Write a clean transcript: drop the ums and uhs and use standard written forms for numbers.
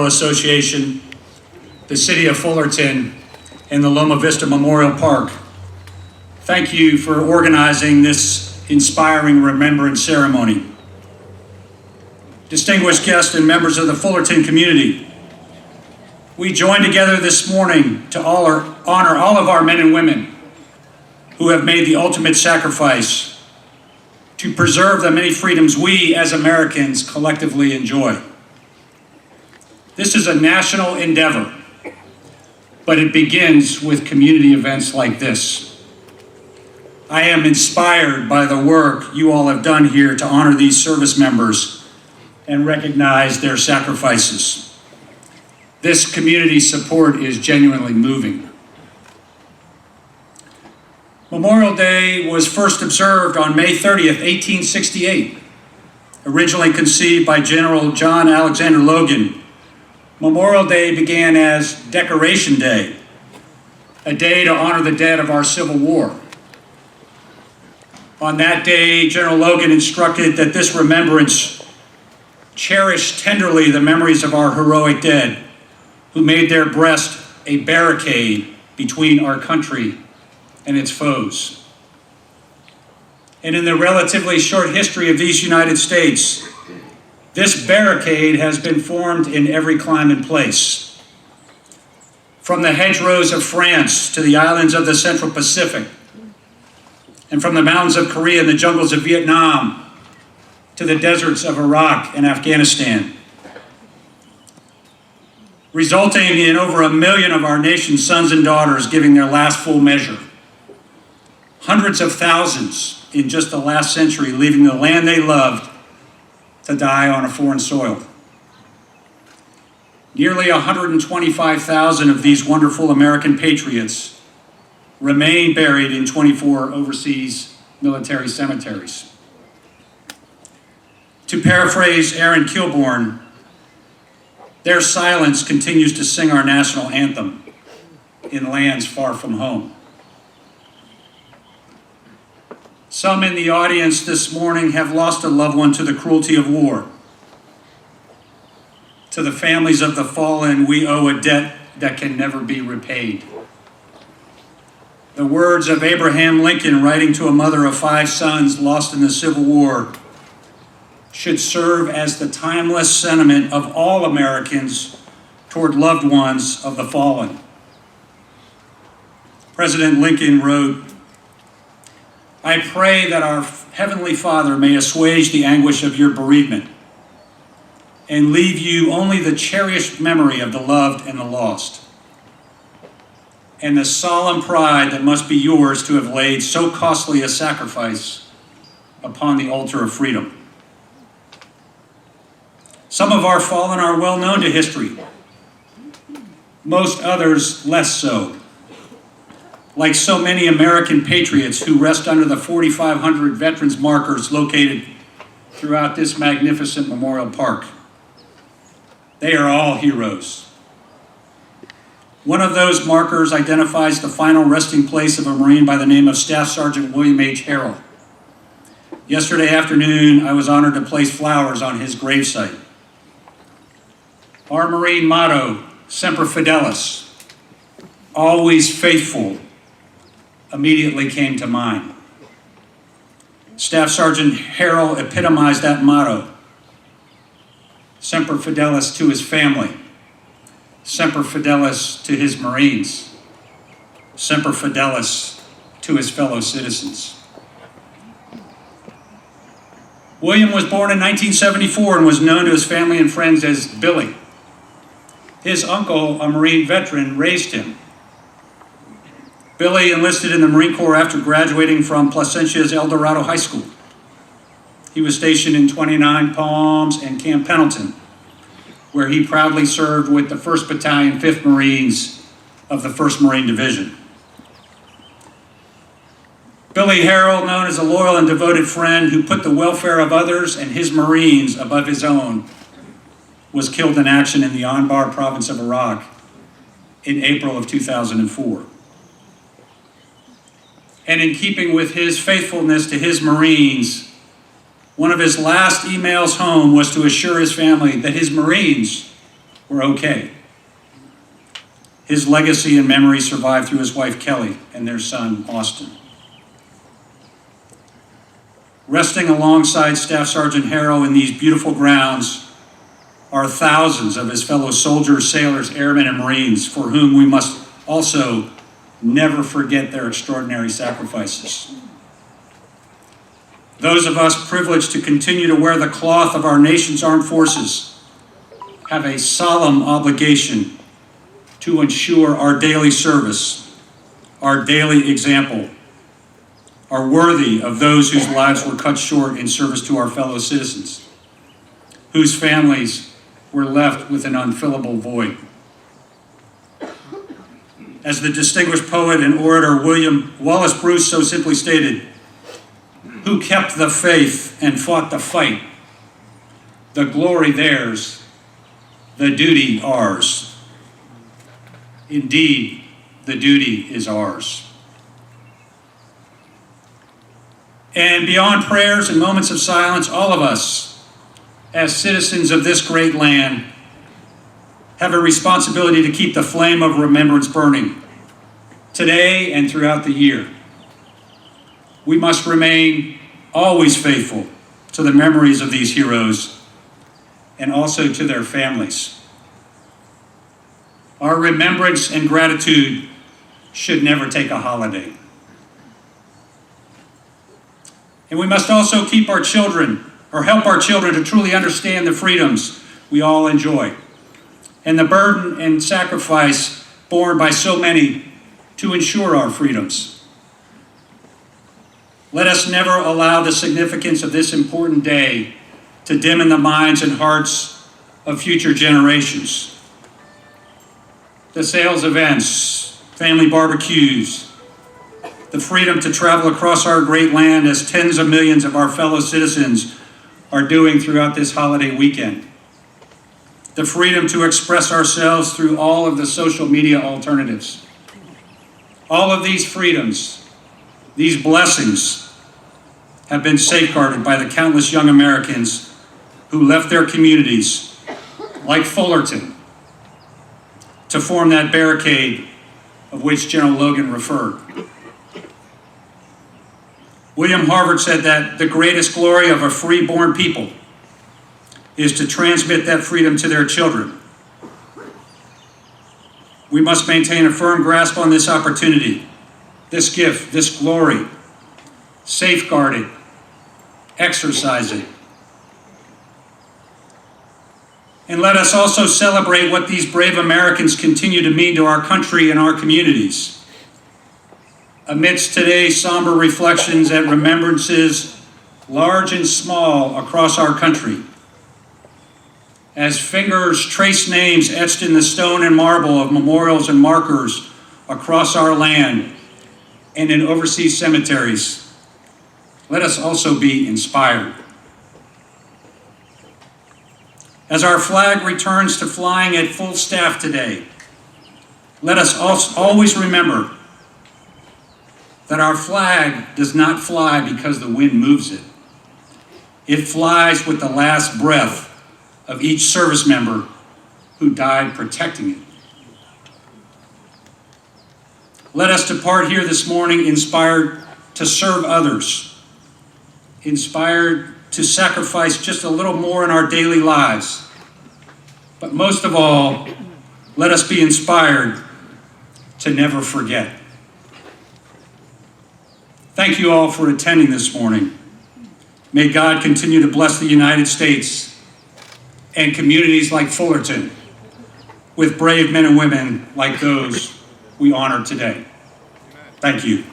Association, the City of Fullerton, and the Loma Vista Memorial Park. Thank you for organizing this inspiring remembrance ceremony. Distinguished guests and members of the Fullerton community, we join together this morning to honor all of our men and women who have made the ultimate sacrifice to preserve the many freedoms we as Americans collectively enjoy. This is a national endeavor, but it begins with community events like this. I am inspired by the work you all have done here to honor these service members and recognize their sacrifices. This community support is genuinely moving. Memorial Day was first observed on May 30th, 1868. Originally conceived by General John Alexander Logan, Memorial Day began as Decoration Day, a day to honor the dead of our Civil War. On that day, General Logan instructed that this remembrance cherish tenderly the memories of our heroic dead who made their breast a barricade between our country and its foes. And in the relatively short history of these United States, this barricade has been formed in every clime and place. From the hedgerows of France to the islands of the Central Pacific, and from the mountains of Korea and the jungles of Vietnam to the deserts of Iraq and Afghanistan, resulting in over 1 million of our nation's sons and daughters giving their last full measure. Hundreds of thousands in just the last century leaving the land they loved to die on a foreign soil. Nearly 125,000 of these wonderful American patriots remain buried in 24 overseas military cemeteries. To paraphrase Aaron Kilborn, their silence continues to sing our national anthem in lands far from home. Some in the audience this morning have lost a loved one to the cruelty of war. To the families of the fallen, we owe a debt that can never be repaid. The words of Abraham Lincoln, writing to a mother of 5 sons lost in the Civil War, should serve as the timeless sentiment of all Americans toward loved ones of the fallen. President Lincoln wrote, "I pray that our Heavenly Father may assuage the anguish of your bereavement and leave you only the cherished memory of the loved and the lost, and the solemn pride that must be yours to have laid so costly a sacrifice upon the altar of freedom." Some of our fallen are well known to history, most others less so. Like so many American patriots who rest under the 4,500 veterans markers located throughout this magnificent memorial park. They are all heroes. One of those markers identifies the final resting place of a Marine by the name of Staff Sergeant William H. Harrell. Yesterday afternoon, I was honored to place flowers on his gravesite. Our Marine motto, Semper Fidelis, always faithful, immediately came to mind. Staff Sergeant Harrell epitomized that motto. Semper Fidelis to his family, Semper Fidelis to his Marines, Semper Fidelis to his fellow citizens. William was born in 1974 and was known to his family and friends as Billy. His uncle, a Marine veteran, raised him. Billy enlisted in the Marine Corps after graduating from Placentia's El Dorado High School. He was stationed in 29 Palms and Camp Pendleton, where he proudly served with the 1st Battalion, 5th Marines of the 1st Marine Division. Billy Harrell, known as a loyal and devoted friend who put the welfare of others and his Marines above his own, was killed in action in the Anbar province of Iraq in April of 2004. And in keeping with his faithfulness to his Marines, one of his last emails home was to assure his family that his Marines were okay. His legacy and memory survive through his wife Kelly and their son Austin. Resting alongside Staff Sergeant Harrow in these beautiful grounds are thousands of his fellow soldiers, sailors, airmen, and Marines, for whom we must also never forget their extraordinary sacrifices. Those of us privileged to continue to wear the cloth of our nation's armed forces have a solemn obligation to ensure our daily service, our daily example, are worthy of those whose lives were cut short in service to our fellow citizens, whose families were left with an unfillable void. As the distinguished poet and orator William Wallace Bruce so simply stated, who kept the faith and fought the fight, the glory theirs, the duty ours. Indeed, the duty is ours. And beyond prayers and moments of silence, all of us, as citizens of this great land, have a responsibility to keep the flame of remembrance burning today and throughout the year. We must remain always faithful to the memories of these heroes and also to their families. Our remembrance and gratitude should never take a holiday. And we must also keep our children, or help our children to truly understand the freedoms we all enjoy and the burden and sacrifice borne by so many to ensure our freedoms. Let us never allow the significance of this important day to dim in the minds and hearts of future generations. The sales events, family barbecues, the freedom to travel across our great land as tens of millions of our fellow citizens are doing throughout this holiday weekend. The freedom to express ourselves through all of the social media alternatives. All of these freedoms, these blessings, have been safeguarded by the countless young Americans who left their communities, like Fullerton, to form that barricade of which General Logan referred. William Harvard said that the greatest glory of a free-born people is to transmit that freedom to their children. We must maintain a firm grasp on this opportunity, this gift, this glory, safeguard it, exercise it. And let us also celebrate what these brave Americans continue to mean to our country and our communities. Amidst today's somber reflections and remembrances, large and small, across our country, as fingers trace names etched in the stone and marble of memorials and markers across our land and in overseas cemeteries, let us also be inspired. As our flag returns to flying at full staff today, let us always remember that our flag does not fly because the wind moves it. It flies with the last breath of each service member who died protecting it. Let us depart here this morning inspired to serve others, inspired to sacrifice just a little more in our daily lives. But most of all, let us be inspired to never forget. Thank you all for attending this morning. May God continue to bless the United States and communities like Fullerton with brave men and women like those we honor today. Thank you.